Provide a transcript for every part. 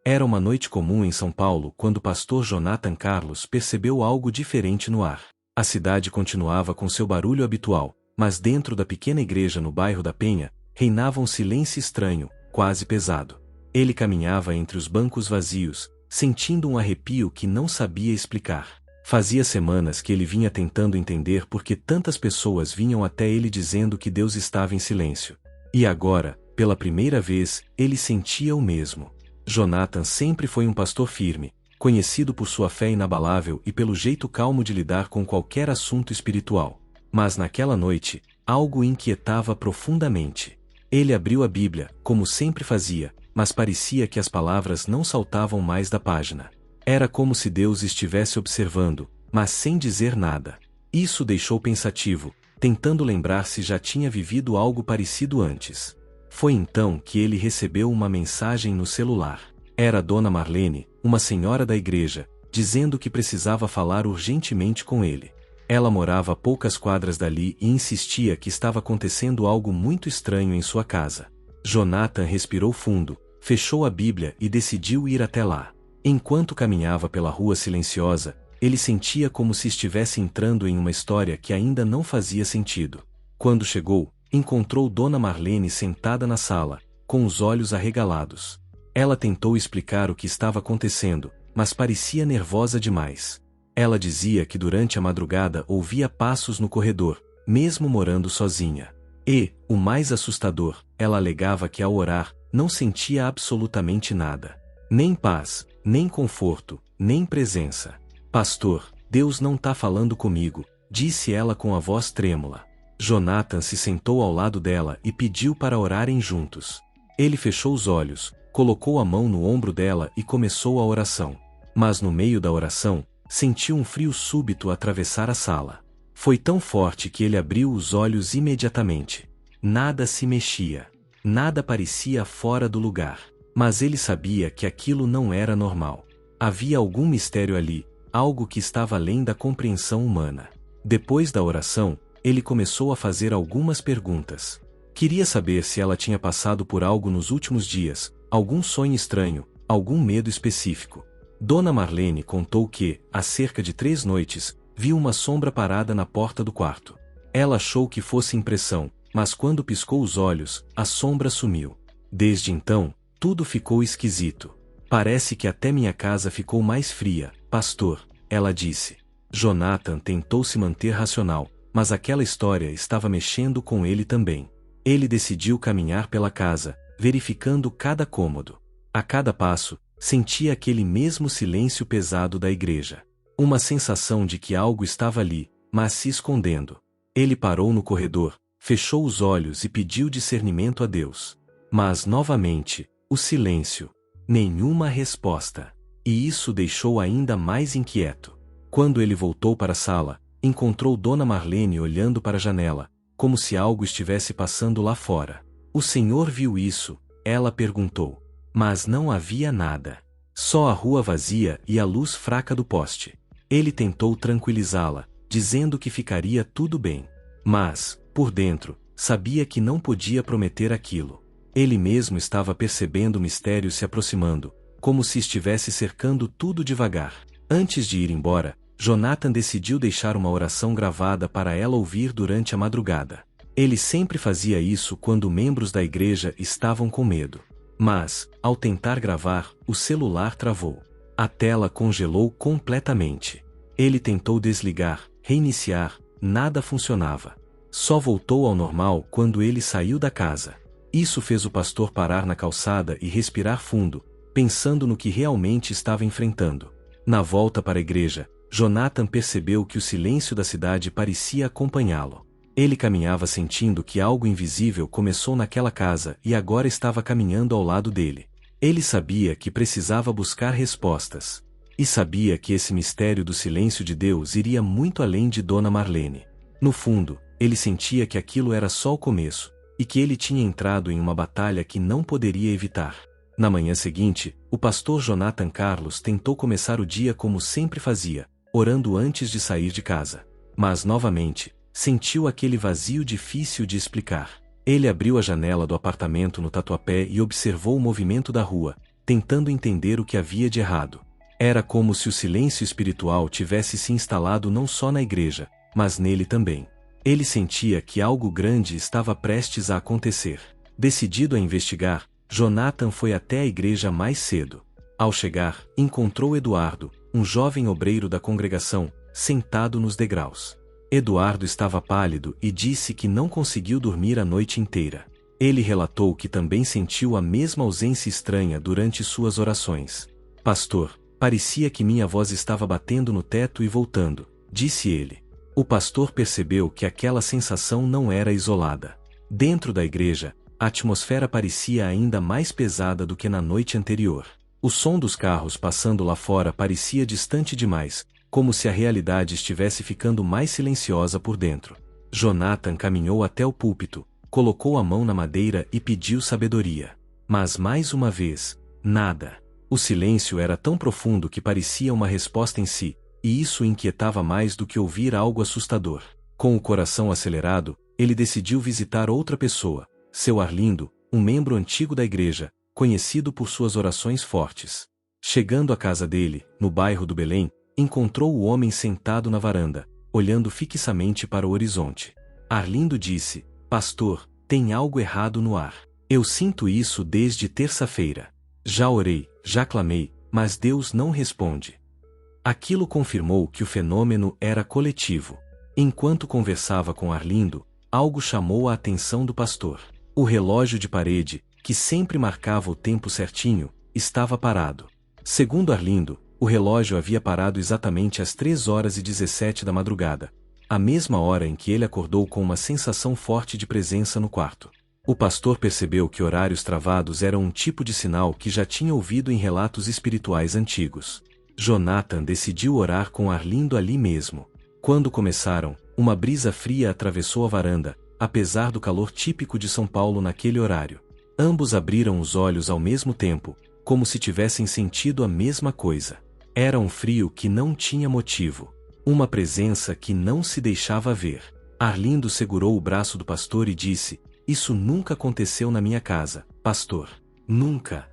Era uma noite comum em São Paulo quando o pastor Jonathan Carlos percebeu algo diferente no ar. A cidade continuava com seu barulho habitual, mas dentro da pequena igreja no bairro da Penha, reinava um silêncio estranho, quase pesado. Ele caminhava entre os bancos vazios, sentindo um arrepio que não sabia explicar. Fazia semanas que ele vinha tentando entender por que tantas pessoas vinham até ele dizendo que Deus estava em silêncio. E agora, pela primeira vez, ele sentia o mesmo. Jonathan sempre foi um pastor firme, conhecido por sua fé inabalável e pelo jeito calmo de lidar com qualquer assunto espiritual. Mas naquela noite, algo o inquietava profundamente. Ele abriu a Bíblia, como sempre fazia, mas parecia que as palavras não saltavam mais da página. Era como se Deus estivesse observando, mas sem dizer nada. Isso o deixou pensativo, tentando lembrar se já tinha vivido algo parecido antes. Foi então que ele recebeu uma mensagem no celular. Era Dona Marlene, uma senhora da igreja, dizendo que precisava falar urgentemente com ele. Ela morava a poucas quadras dali e insistia que estava acontecendo algo muito estranho em sua casa. Jonathan respirou fundo, fechou a Bíblia e decidiu ir até lá. Enquanto caminhava pela rua silenciosa, ele sentia como se estivesse entrando em uma história que ainda não fazia sentido. Quando chegou, encontrou Dona Marlene sentada na sala, com os olhos arregalados. Ela tentou explicar o que estava acontecendo, mas parecia nervosa demais. Ela dizia que durante a madrugada ouvia passos no corredor, mesmo morando sozinha. E, o mais assustador, ela alegava que ao orar, não sentia absolutamente nada. Nem paz, nem conforto, nem presença. Pastor, Deus não tá falando comigo, disse ela com a voz trêmula. Jonathan se sentou ao lado dela e pediu para orarem juntos. Ele fechou os olhos, colocou a mão no ombro dela e começou a oração. Mas no meio da oração, sentiu um frio súbito atravessar a sala. Foi tão forte que ele abriu os olhos imediatamente. Nada se mexia. Nada parecia fora do lugar. Mas ele sabia que aquilo não era normal. Havia algum mistério ali, algo que estava além da compreensão humana. Depois da oração, ele começou a fazer algumas perguntas. Queria saber se ela tinha passado por algo nos últimos dias, algum sonho estranho, algum medo específico. Dona Marlene contou que, há cerca de 3 noites, viu uma sombra parada na porta do quarto. Ela achou que fosse impressão, mas quando piscou os olhos, a sombra sumiu. Desde então, tudo ficou esquisito. Parece que até minha casa ficou mais fria, pastor, ela disse. Jonathan tentou se manter racional, mas aquela história estava mexendo com ele também. Ele decidiu caminhar pela casa, verificando cada cômodo. A cada passo, sentia aquele mesmo silêncio pesado da igreja. Uma sensação de que algo estava ali, mas se escondendo. Ele parou no corredor, fechou os olhos e pediu discernimento a Deus. Mas novamente, o silêncio. Nenhuma resposta. E isso o deixou ainda mais inquieto. Quando ele voltou para a sala, encontrou Dona Marlene olhando para a janela, como se algo estivesse passando lá fora. O senhor viu isso? Ela perguntou. Mas não havia nada. Só a rua vazia e a luz fraca do poste. Ele tentou tranquilizá-la, dizendo que ficaria tudo bem. Mas, por dentro, sabia que não podia prometer aquilo. Ele mesmo estava percebendo o mistério se aproximando, como se estivesse cercando tudo devagar. Antes de ir embora, Jonathan decidiu deixar uma oração gravada para ela ouvir durante a madrugada. Ele sempre fazia isso quando membros da igreja estavam com medo. Mas, ao tentar gravar, o celular travou. A tela congelou completamente. Ele tentou desligar, reiniciar, nada funcionava. Só voltou ao normal quando ele saiu da casa. Isso fez o pastor parar na calçada e respirar fundo, pensando no que realmente estava enfrentando. Na volta para a igreja, Jonathan percebeu que o silêncio da cidade parecia acompanhá-lo. Ele caminhava sentindo que algo invisível começou naquela casa e agora estava caminhando ao lado dele. Ele sabia que precisava buscar respostas. E sabia que esse mistério do silêncio de Deus iria muito além de Dona Marlene. No fundo, ele sentia que aquilo era só o começo, e que ele tinha entrado em uma batalha que não poderia evitar. Na manhã seguinte, o pastor Jonathan Carlos tentou começar o dia como sempre fazia, orando antes de sair de casa. Mas novamente, sentiu aquele vazio difícil de explicar. Ele abriu a janela do apartamento no Tatuapé e observou o movimento da rua, tentando entender o que havia de errado. Era como se o silêncio espiritual tivesse se instalado não só na igreja, mas nele também. Ele sentia que algo grande estava prestes a acontecer. Decidido a investigar, Jonathan foi até a igreja mais cedo. Ao chegar, encontrou Eduardo, um jovem obreiro da congregação, sentado nos degraus. Eduardo estava pálido e disse que não conseguiu dormir a noite inteira. Ele relatou que também sentiu a mesma ausência estranha durante suas orações. Pastor, parecia que minha voz estava batendo no teto e voltando, disse ele. O pastor percebeu que aquela sensação não era isolada. Dentro da igreja, a atmosfera parecia ainda mais pesada do que na noite anterior. O som dos carros passando lá fora parecia distante demais, como se a realidade estivesse ficando mais silenciosa por dentro. Jonathan caminhou até o púlpito, colocou a mão na madeira e pediu sabedoria. Mas mais uma vez, nada. O silêncio era tão profundo que parecia uma resposta em si, e isso o inquietava mais do que ouvir algo assustador. Com o coração acelerado, ele decidiu visitar outra pessoa, seu Arlindo, um membro antigo da igreja, conhecido por suas orações fortes. Chegando à casa dele, no bairro do Belém, encontrou o homem sentado na varanda, olhando fixamente para o horizonte. Arlindo disse: Pastor, tem algo errado no ar. Eu sinto isso desde terça-feira. Já orei, já clamei, mas Deus não responde. Aquilo confirmou que o fenômeno era coletivo. Enquanto conversava com Arlindo, algo chamou a atenção do pastor. O relógio de parede, que sempre marcava o tempo certinho, estava parado. Segundo Arlindo, o relógio havia parado exatamente às 3h17 da madrugada, a mesma hora em que ele acordou com uma sensação forte de presença no quarto. O pastor percebeu que horários travados eram um tipo de sinal que já tinha ouvido em relatos espirituais antigos. Jonathan decidiu orar com Arlindo ali mesmo. Quando começaram, uma brisa fria atravessou a varanda, apesar do calor típico de São Paulo naquele horário. Ambos abriram os olhos ao mesmo tempo, como se tivessem sentido a mesma coisa. Era um frio que não tinha motivo. Uma presença que não se deixava ver. Arlindo segurou o braço do pastor e disse: Isso nunca aconteceu na minha casa, pastor. Nunca.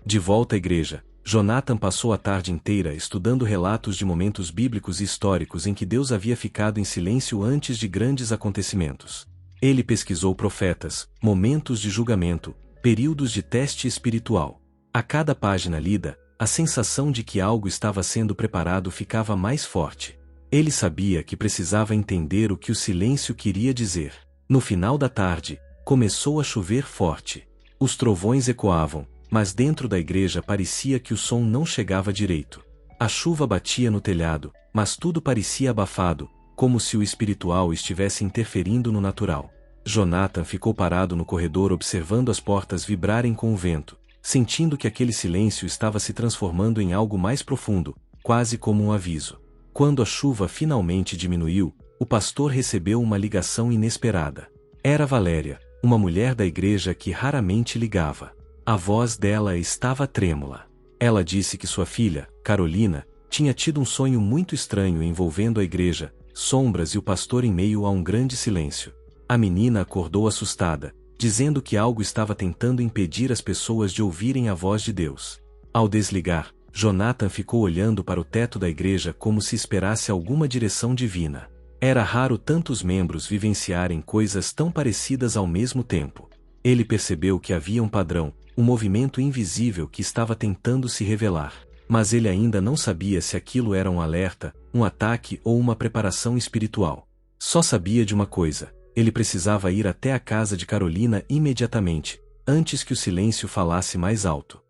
De volta à igreja, Jonathan passou a tarde inteira estudando relatos de momentos bíblicos e históricos em que Deus havia ficado em silêncio antes de grandes acontecimentos. Ele pesquisou profetas, momentos de julgamento, períodos de teste espiritual. A cada página lida, a sensação de que algo estava sendo preparado ficava mais forte. Ele sabia que precisava entender o que o silêncio queria dizer. No final da tarde, começou a chover forte. Os trovões ecoavam, mas dentro da igreja parecia que o som não chegava direito. A chuva batia no telhado, mas tudo parecia abafado, como se o espiritual estivesse interferindo no natural. Jonathan ficou parado no corredor observando as portas vibrarem com o vento, sentindo que aquele silêncio estava se transformando em algo mais profundo, quase como um aviso. Quando a chuva finalmente diminuiu, o pastor recebeu uma ligação inesperada. Era Valéria, uma mulher da igreja que raramente ligava. A voz dela estava trêmula. Ela disse que sua filha, Carolina, tinha tido um sonho muito estranho envolvendo a igreja, sombras e o pastor em meio a um grande silêncio. A menina acordou assustada, dizendo que algo estava tentando impedir as pessoas de ouvirem a voz de Deus. Ao desligar, Jonathan ficou olhando para o teto da igreja como se esperasse alguma direção divina. Era raro tantos membros vivenciarem coisas tão parecidas ao mesmo tempo. Ele percebeu que havia um padrão, um movimento invisível que estava tentando se revelar. Mas ele ainda não sabia se aquilo era um alerta, um ataque ou uma preparação espiritual. Só sabia de uma coisa: ele precisava ir até a casa de Carolina imediatamente, antes que o silêncio falasse mais alto.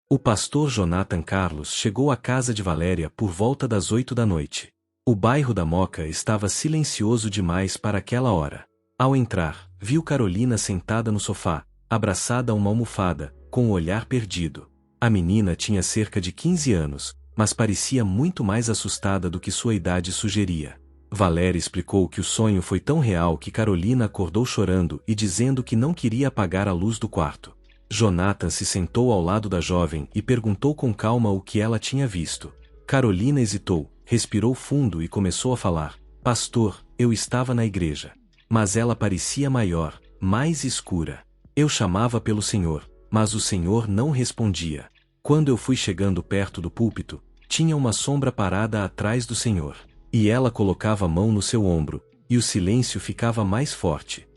O pastor Jonathan Carlos chegou à casa de Valéria por volta das 8 da noite. O bairro da Moca estava silencioso demais para aquela hora. Ao entrar, viu Carolina sentada no sofá, abraçada a uma almofada, com o olhar perdido. A menina tinha cerca de 15 anos, mas parecia muito mais assustada do que sua idade sugeria. Valéria explicou que o sonho foi tão real que Carolina acordou chorando e dizendo que não queria apagar a luz do quarto. Jonathan se sentou ao lado da jovem e perguntou com calma o que ela tinha visto. Carolina hesitou, respirou fundo e começou a falar: Pastor, eu estava na igreja. Mas ela parecia maior, mais escura. Eu chamava pelo Senhor, mas o Senhor não respondia. Quando eu fui chegando perto do púlpito, tinha uma sombra parada atrás do Senhor. E ela colocava a mão no seu ombro, e o silêncio ficava mais forte.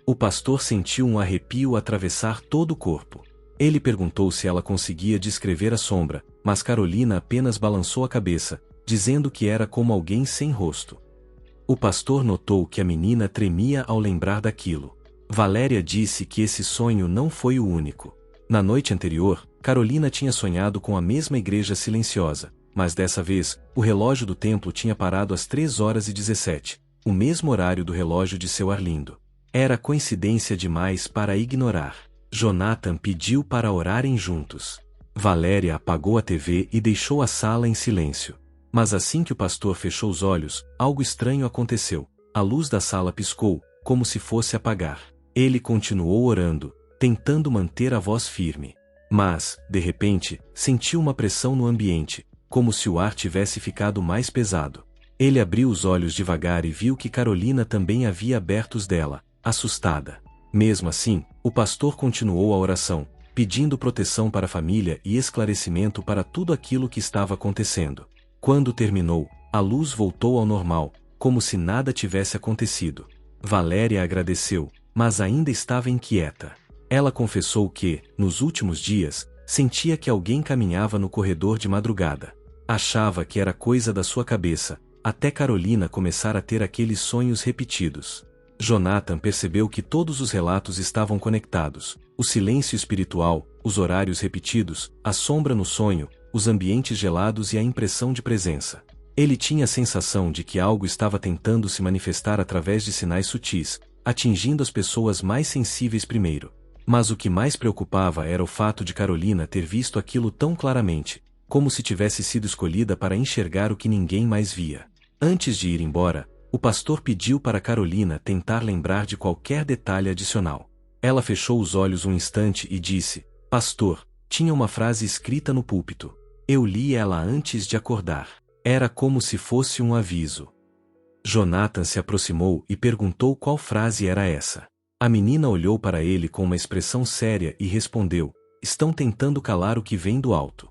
O pastor sentiu um arrepio atravessar todo o corpo. Ele perguntou se ela conseguia descrever a sombra, mas Carolina apenas balançou a cabeça, dizendo que era como alguém sem rosto. O pastor notou que a menina tremia ao lembrar daquilo. Valéria disse que esse sonho não foi o único. Na noite anterior, Carolina tinha sonhado com a mesma igreja silenciosa, mas dessa vez, o relógio do templo tinha parado às 3h17, o mesmo horário do relógio de seu Arlindo. Era coincidência demais para ignorar. Jonathan pediu para orarem juntos. Valéria apagou a TV e deixou a sala em silêncio. Mas assim que o pastor fechou os olhos, algo estranho aconteceu. A luz da sala piscou, como se fosse apagar. Ele continuou orando, tentando manter a voz firme. Mas, de repente, sentiu uma pressão no ambiente, como se o ar tivesse ficado mais pesado. Ele abriu os olhos devagar e viu que Carolina também havia aberto os dela, assustada. Mesmo assim, o pastor continuou a oração, pedindo proteção para a família e esclarecimento para tudo aquilo que estava acontecendo. Quando terminou, a luz voltou ao normal, como se nada tivesse acontecido. Valéria agradeceu, mas ainda estava inquieta. Ela confessou que, nos últimos dias, sentia que alguém caminhava no corredor de madrugada. Achava que era coisa da sua cabeça, até Carolina começar a ter aqueles sonhos repetidos. Jonathan percebeu que todos os relatos estavam conectados: o silêncio espiritual, os horários repetidos, a sombra no sonho, os ambientes gelados e a impressão de presença. Ele tinha a sensação de que algo estava tentando se manifestar através de sinais sutis, atingindo as pessoas mais sensíveis primeiro. Mas o que mais preocupava era o fato de Carolina ter visto aquilo tão claramente, como se tivesse sido escolhida para enxergar o que ninguém mais via. Antes de ir embora, o pastor pediu para Carolina tentar lembrar de qualquer detalhe adicional. Ela fechou os olhos um instante e disse: "Pastor, tinha uma frase escrita no púlpito. Eu li ela antes de acordar. Era como se fosse um aviso." Jonathan se aproximou e perguntou qual frase era essa. A menina olhou para ele com uma expressão séria e respondeu: "Estão tentando calar o que vem do alto."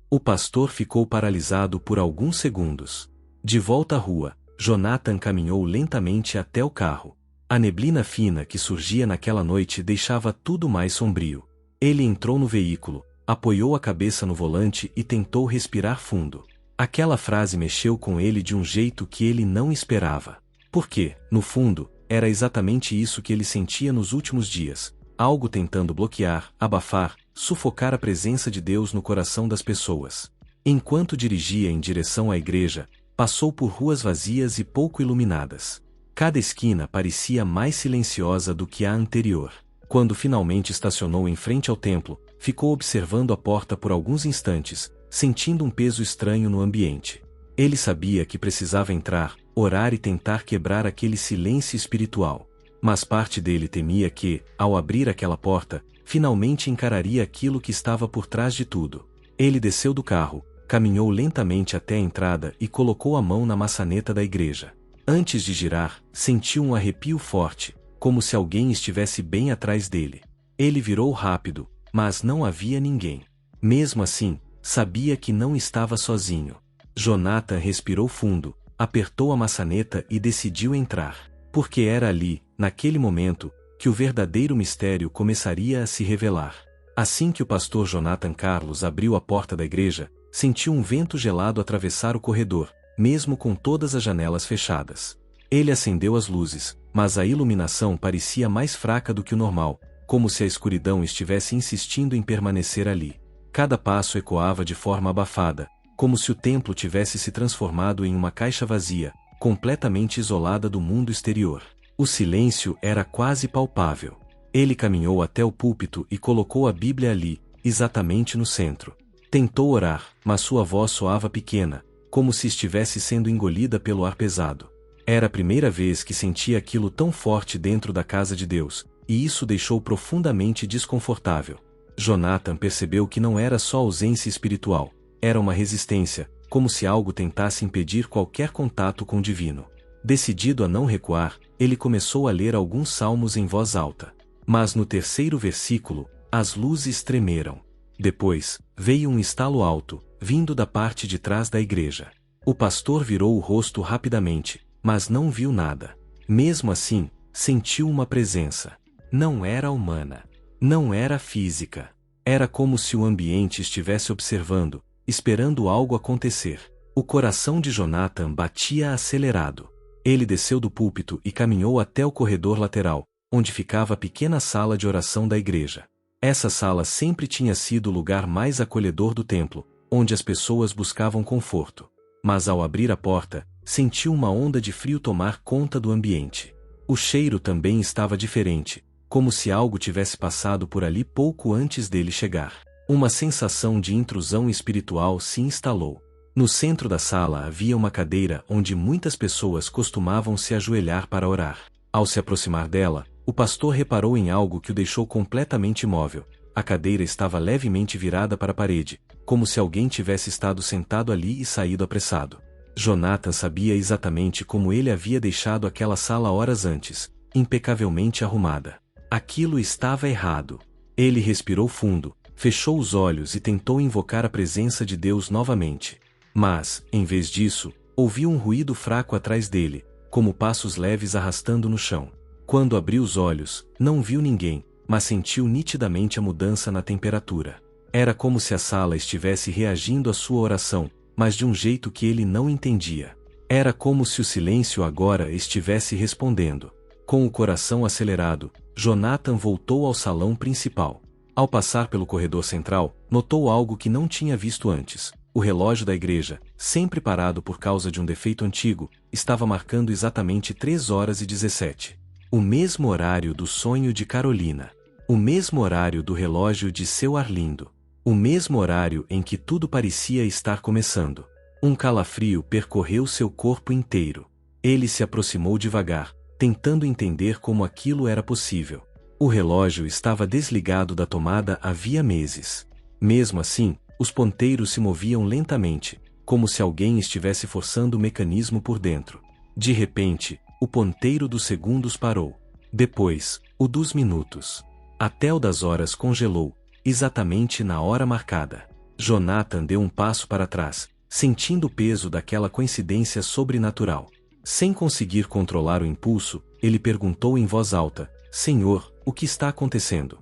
O pastor ficou paralisado por alguns segundos. De volta à rua, Jonathan caminhou lentamente até o carro. A neblina fina que surgia naquela noite deixava tudo mais sombrio. Ele entrou no veículo, apoiou a cabeça no volante e tentou respirar fundo. Aquela frase mexeu com ele de um jeito que ele não esperava. Porque, no fundo, era exatamente isso que ele sentia nos últimos dias: algo tentando bloquear, abafar, sufocar a presença de Deus no coração das pessoas. Enquanto dirigia em direção à igreja, passou por ruas vazias e pouco iluminadas. Cada esquina parecia mais silenciosa do que a anterior. Quando finalmente estacionou em frente ao templo, ficou observando a porta por alguns instantes, sentindo um peso estranho no ambiente. Ele sabia que precisava entrar, orar e tentar quebrar aquele silêncio espiritual. Mas parte dele temia que, ao abrir aquela porta, finalmente encararia aquilo que estava por trás de tudo. Ele desceu do carro, caminhou lentamente até a entrada e colocou a mão na maçaneta da igreja. Antes de girar, sentiu um arrepio forte, como se alguém estivesse bem atrás dele. Ele virou rápido, mas não havia ninguém. Mesmo assim, sabia que não estava sozinho. Jonathan respirou fundo, apertou a maçaneta e decidiu entrar. Porque era ali, naquele momento, que o verdadeiro mistério começaria a se revelar. Assim que o pastor Jonathan Carlos abriu a porta da igreja, sentiu um vento gelado atravessar o corredor, mesmo com todas as janelas fechadas. Ele acendeu as luzes, mas a iluminação parecia mais fraca do que o normal, como se a escuridão estivesse insistindo em permanecer ali. Cada passo ecoava de forma abafada, como se o templo tivesse se transformado em uma caixa vazia, completamente isolada do mundo exterior. O silêncio era quase palpável. Ele caminhou até o púlpito e colocou a Bíblia ali, exatamente no centro. Tentou orar, mas sua voz soava pequena, como se estivesse sendo engolida pelo ar pesado. Era a primeira vez que sentia aquilo tão forte dentro da casa de Deus, e isso o deixou profundamente desconfortável. Jonathan percebeu que não era só ausência espiritual, era uma resistência, como se algo tentasse impedir qualquer contato com o divino. Decidido a não recuar, ele começou a ler alguns salmos em voz alta. Mas no terceiro versículo, As luzes tremeram. Depois, veio um estalo alto, vindo da parte de trás da igreja. O pastor virou o rosto rapidamente, mas não viu nada. Mesmo assim, sentiu uma presença. Não era humana. Não era física. Era como se o ambiente estivesse observando, esperando algo acontecer. O coração de Jonathan batia acelerado. Ele desceu do púlpito e caminhou até o corredor lateral, onde ficava a pequena sala de oração da igreja. Essa sala sempre tinha sido o lugar mais acolhedor do templo, onde as pessoas buscavam conforto. Mas ao abrir a porta, sentiu uma onda de frio tomar conta do ambiente. O cheiro também estava diferente, como se algo tivesse passado por ali pouco antes dele chegar. Uma sensação de intrusão espiritual se instalou. No centro da sala havia uma cadeira onde muitas pessoas costumavam se ajoelhar para orar. Ao se aproximar dela, o pastor reparou em algo que o deixou completamente imóvel. A cadeira estava levemente virada para a parede, como se alguém tivesse estado sentado ali e saído apressado. Jonathan sabia exatamente como ele havia deixado aquela sala horas antes, impecavelmente arrumada. Aquilo estava errado. Ele respirou fundo, fechou os olhos e tentou invocar a presença de Deus novamente. Mas, em vez disso, ouviu um ruído fraco atrás dele, como passos leves arrastando no chão. Quando abriu os olhos, não viu ninguém, mas sentiu nitidamente a mudança na temperatura. Era como se a sala estivesse reagindo à sua oração, mas de um jeito que ele não entendia. Era como se o silêncio agora estivesse respondendo. Com o coração acelerado, Jonathan voltou ao salão principal. Ao passar pelo corredor central, notou algo que não tinha visto antes. O relógio da igreja, sempre parado por causa de um defeito antigo, estava marcando exatamente 3h17. O mesmo horário do sonho de Carolina. O mesmo horário do relógio de seu Arlindo. O mesmo horário em que tudo parecia estar começando. Um calafrio percorreu seu corpo inteiro. Ele se aproximou devagar, tentando entender como aquilo era possível. O relógio estava desligado da tomada havia meses. Mesmo assim, os ponteiros se moviam lentamente, como se alguém estivesse forçando o mecanismo por dentro. De repente, o ponteiro dos segundos parou. Depois, o dos minutos. Até o das horas congelou, exatamente na hora marcada. Jonathan deu um passo para trás, sentindo o peso daquela coincidência sobrenatural. Sem conseguir controlar o impulso, ele perguntou em voz alta: Senhor, o que está acontecendo?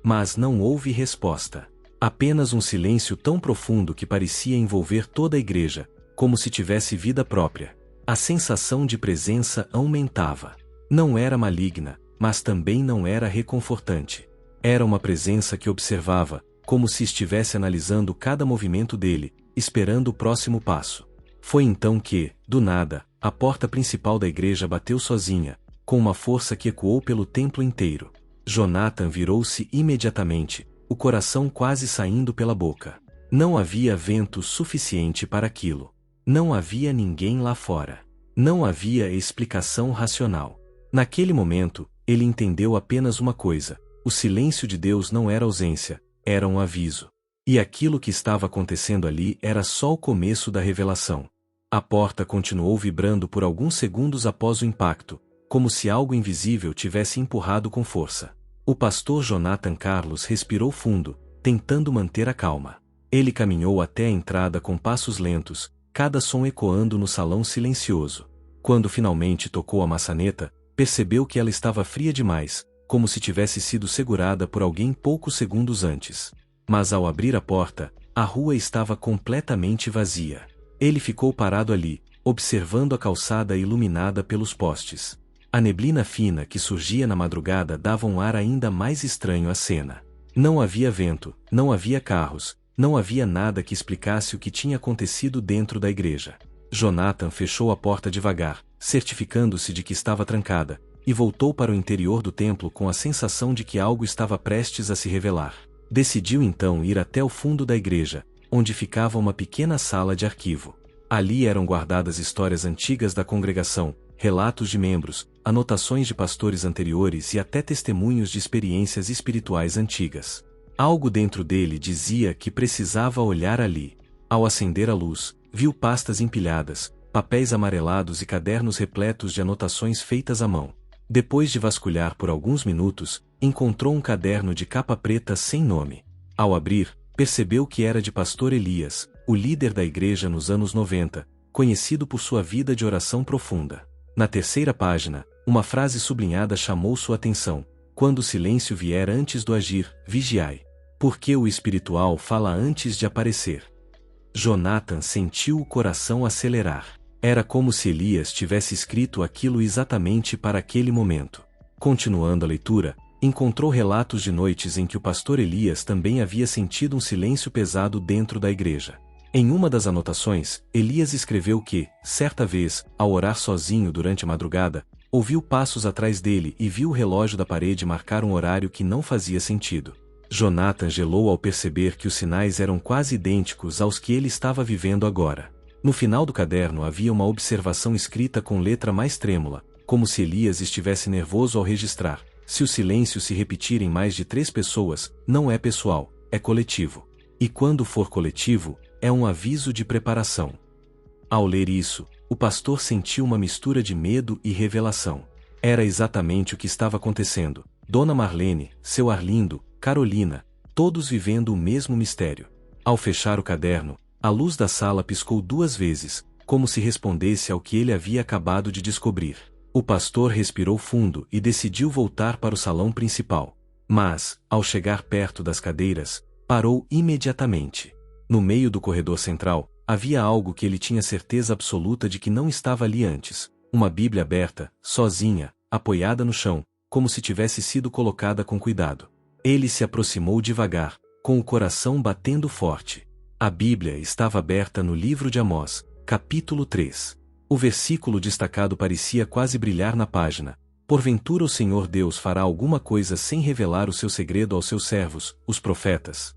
Mas não houve resposta. Apenas um silêncio tão profundo que parecia envolver toda a igreja, como se tivesse vida própria. A sensação de presença aumentava. Não era maligna, mas também não era reconfortante. Era uma presença que observava, como se estivesse analisando cada movimento dele, esperando o próximo passo. Foi então que, do nada, a porta principal da igreja bateu sozinha, com uma força que ecoou pelo templo inteiro. Jonathan virou-se imediatamente, o coração quase saindo pela boca. Não havia vento suficiente para aquilo. Não havia ninguém lá fora. Não havia explicação racional. Naquele momento, ele entendeu apenas uma coisa: o silêncio de Deus não era ausência, era um aviso. E aquilo que estava acontecendo ali era só o começo da revelação. A porta continuou vibrando por alguns segundos após o impacto, como se algo invisível tivesse empurrado com força. O pastor Jonathan Carlos respirou fundo, tentando manter a calma. Ele caminhou até a entrada com passos lentos, cada som ecoando no salão silencioso. Quando finalmente tocou a maçaneta, percebeu que ela estava fria demais, como se tivesse sido segurada por alguém poucos segundos antes. Mas ao abrir a porta, a rua estava completamente vazia. Ele ficou parado ali, observando a calçada iluminada pelos postes. A neblina fina que surgia na madrugada dava um ar ainda mais estranho à cena. Não havia vento, não havia carros, não havia nada que explicasse o que tinha acontecido dentro da igreja. Jonathan fechou a porta devagar, certificando-se de que estava trancada, e voltou para o interior do templo com a sensação de que algo estava prestes a se revelar. Decidiu então ir até o fundo da igreja, onde ficava uma pequena sala de arquivo. Ali eram guardadas histórias antigas da congregação, relatos de membros, anotações de pastores anteriores e até testemunhos de experiências espirituais antigas. Algo dentro dele dizia que precisava olhar ali. Ao acender a luz, viu pastas empilhadas, papéis amarelados e cadernos repletos de anotações feitas à mão. Depois de vasculhar por alguns minutos, encontrou um caderno de capa preta sem nome. Ao abrir, percebeu que era de pastor Elias, o líder da igreja nos anos 90, conhecido por sua vida de oração profunda. Na terceira página, uma frase sublinhada chamou sua atenção: quando o silêncio vier antes do agir, vigiai. Porque o espiritual fala antes de aparecer. Jonathan sentiu o coração acelerar. Era como se Elias tivesse escrito aquilo exatamente para aquele momento. Continuando a leitura, encontrou relatos de noites em que o pastor Elias também havia sentido um silêncio pesado dentro da igreja. Em uma das anotações, Elias escreveu que, certa vez, ao orar sozinho durante a madrugada, ouviu passos atrás dele e viu o relógio da parede marcar um horário que não fazia sentido. Jonathan gelou ao perceber que os sinais eram quase idênticos aos que ele estava vivendo agora. No final do caderno havia uma observação escrita com letra mais trêmula, como se Elias estivesse nervoso ao registrar: se o silêncio se repetir em mais de 3 pessoas, não é pessoal, é coletivo. E quando for coletivo, é um aviso de preparação. Ao ler isso, o pastor sentiu uma mistura de medo e revelação. Era exatamente o que estava acontecendo. Dona Marlene, seu Arlindo, Carolina, todos vivendo o mesmo mistério. Ao fechar o caderno, a luz da sala piscou 2 vezes, como se respondesse ao que ele havia acabado de descobrir. O pastor respirou fundo e decidiu voltar para o salão principal. Mas, ao chegar perto das cadeiras, parou imediatamente. No meio do corredor central, havia algo que ele tinha certeza absoluta de que não estava ali antes: uma Bíblia aberta, sozinha, apoiada no chão, como se tivesse sido colocada com cuidado. Ele se aproximou devagar, com o coração batendo forte. A Bíblia estava aberta no livro de Amós, capítulo 3. O versículo destacado parecia quase brilhar na página: porventura o Senhor Deus fará alguma coisa sem revelar o seu segredo aos seus servos, os profetas?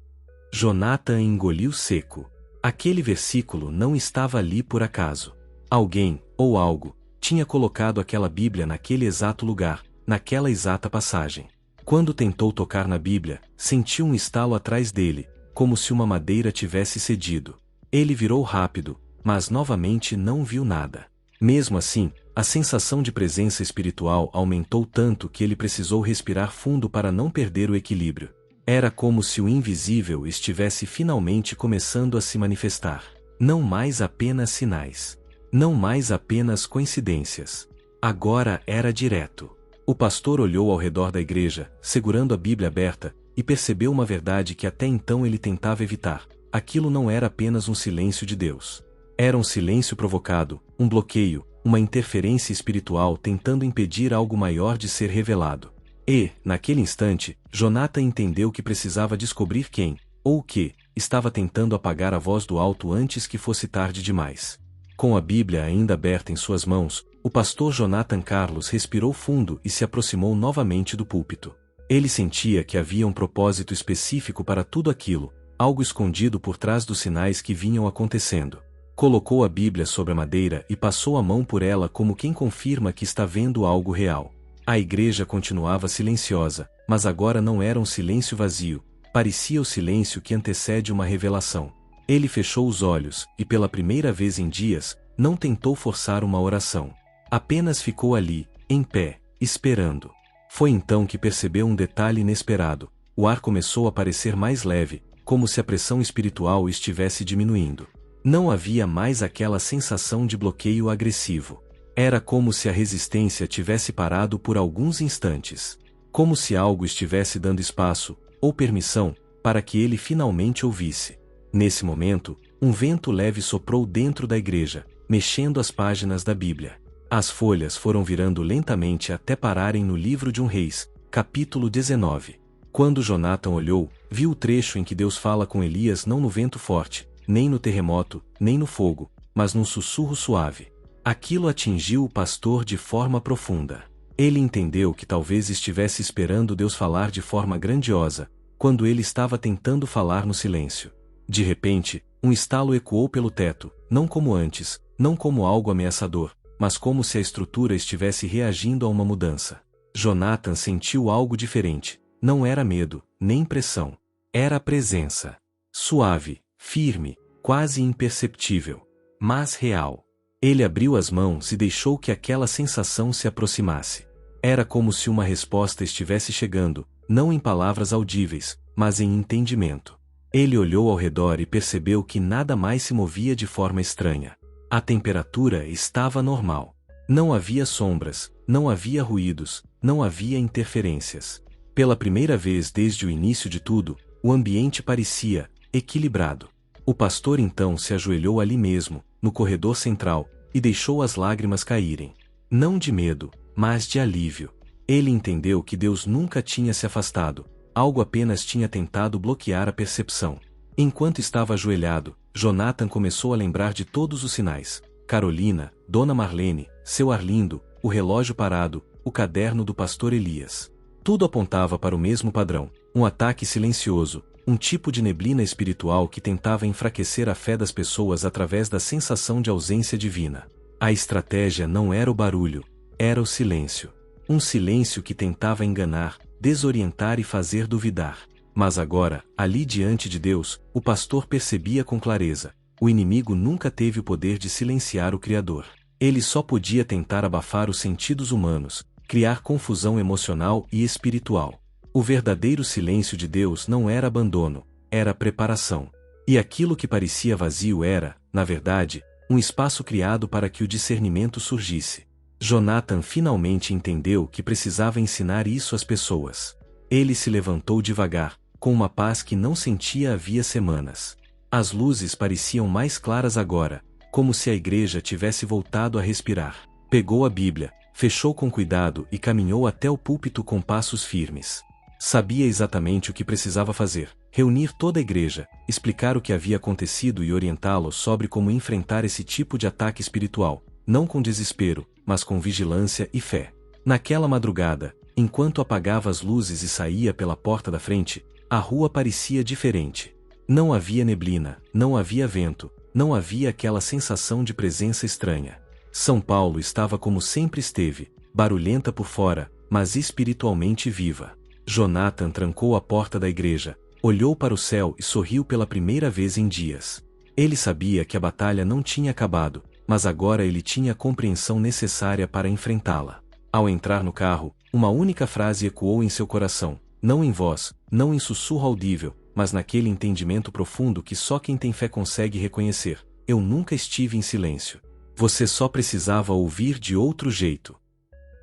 Jonathan engoliu seco. Aquele versículo não estava ali por acaso. Alguém, ou algo, tinha colocado aquela Bíblia naquele exato lugar, naquela exata passagem. Quando tentou tocar na Bíblia, sentiu um estalo atrás dele, como se uma madeira tivesse cedido. Ele virou rápido, mas novamente não viu nada. Mesmo assim, a sensação de presença espiritual aumentou tanto que ele precisou respirar fundo para não perder o equilíbrio. Era como se o invisível estivesse finalmente começando a se manifestar. Não mais apenas sinais. Não mais apenas coincidências. Agora era direto. O pastor olhou ao redor da igreja, segurando a Bíblia aberta, e percebeu uma verdade que até então ele tentava evitar: aquilo não era apenas um silêncio de Deus. Era um silêncio provocado, um bloqueio, uma interferência espiritual tentando impedir algo maior de ser revelado. E, naquele instante, Jonathan entendeu que precisava descobrir quem, ou o que, estava tentando apagar a voz do alto antes que fosse tarde demais. Com a Bíblia ainda aberta em suas mãos, o pastor Jonathan Carlos respirou fundo e se aproximou novamente do púlpito. Ele sentia que havia um propósito específico para tudo aquilo, algo escondido por trás dos sinais que vinham acontecendo. Colocou a Bíblia sobre a madeira e passou a mão por ela como quem confirma que está vendo algo real. A igreja continuava silenciosa, mas agora não era um silêncio vazio, parecia o silêncio que antecede uma revelação. Ele fechou os olhos e, pela primeira vez em dias, não tentou forçar uma oração. Apenas ficou ali, em pé, esperando. Foi então que percebeu um detalhe inesperado: o ar começou a parecer mais leve, como se a pressão espiritual estivesse diminuindo. Não havia mais aquela sensação de bloqueio agressivo. Era como se a resistência tivesse parado por alguns instantes. Como se algo estivesse dando espaço, ou permissão, para que ele finalmente ouvisse. Nesse momento, um vento leve soprou dentro da igreja, mexendo as páginas da Bíblia. As folhas foram virando lentamente até pararem no livro de Reis, capítulo 19. Quando Jonathan olhou, viu o trecho em que Deus fala com Elias não no vento forte, nem no terremoto, nem no fogo, mas num sussurro suave. Aquilo atingiu o pastor de forma profunda. Ele entendeu que talvez estivesse esperando Deus falar de forma grandiosa, quando ele estava tentando falar no silêncio. De repente, um estalo ecoou pelo teto, não como antes, não como algo ameaçador, mas como se a estrutura estivesse reagindo a uma mudança. Jonathan sentiu algo diferente. Não era medo, nem pressão. Era a presença. Suave, firme, quase imperceptível, mas real. Ele abriu as mãos e deixou que aquela sensação se aproximasse. Era como se uma resposta estivesse chegando, não em palavras audíveis, mas em entendimento. Ele olhou ao redor e percebeu que nada mais se movia de forma estranha. A temperatura estava normal. Não havia sombras, não havia ruídos, não havia interferências. Pela primeira vez desde o início de tudo, o ambiente parecia equilibrado. O pastor então se ajoelhou ali mesmo, no corredor central, e deixou as lágrimas caírem. Não de medo, mas de alívio. Ele entendeu que Deus nunca tinha se afastado, algo apenas tinha tentado bloquear a percepção. Enquanto estava ajoelhado, Jonathan começou a lembrar de todos os sinais: Carolina, Dona Marlene, seu Arlindo, o relógio parado, o caderno do pastor Elias. Tudo apontava para o mesmo padrão: um ataque silencioso, um tipo de neblina espiritual que tentava enfraquecer a fé das pessoas através da sensação de ausência divina. A estratégia não era o barulho, era o silêncio. Um silêncio que tentava enganar, desorientar e fazer duvidar. Mas agora, ali diante de Deus, o pastor percebia com clareza: o inimigo nunca teve o poder de silenciar o Criador. Ele só podia tentar abafar os sentidos humanos, criar confusão emocional e espiritual. O verdadeiro silêncio de Deus não era abandono, era preparação. E aquilo que parecia vazio era, na verdade, um espaço criado para que o discernimento surgisse. Jonathan finalmente entendeu que precisava ensinar isso às pessoas. Ele se levantou devagar, com uma paz que não sentia havia semanas. As luzes pareciam mais claras agora, como se a igreja tivesse voltado a respirar. Pegou a Bíblia, fechou com cuidado e caminhou até o púlpito com passos firmes. Sabia exatamente o que precisava fazer: reunir toda a igreja, explicar o que havia acontecido e orientá-los sobre como enfrentar esse tipo de ataque espiritual, não com desespero, mas com vigilância e fé. Naquela madrugada, enquanto apagava as luzes e saía pela porta da frente, a rua parecia diferente. Não havia neblina, não havia vento, não havia aquela sensação de presença estranha. São Paulo estava como sempre esteve, barulhenta por fora, mas espiritualmente viva. Jonathan trancou a porta da igreja, olhou para o céu e sorriu pela primeira vez em dias. Ele sabia que a batalha não tinha acabado, mas agora ele tinha a compreensão necessária para enfrentá-la. Ao entrar no carro, uma única frase ecoou em seu coração, não em voz, não em sussurro audível, mas naquele entendimento profundo que só quem tem fé consegue reconhecer: eu nunca estive em silêncio. Você só precisava ouvir de outro jeito.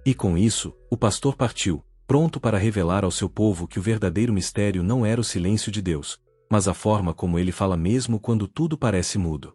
E com isso, o pastor partiu, pronto para revelar ao seu povo que o verdadeiro mistério não era o silêncio de Deus, mas a forma como ele fala mesmo quando tudo parece mudo.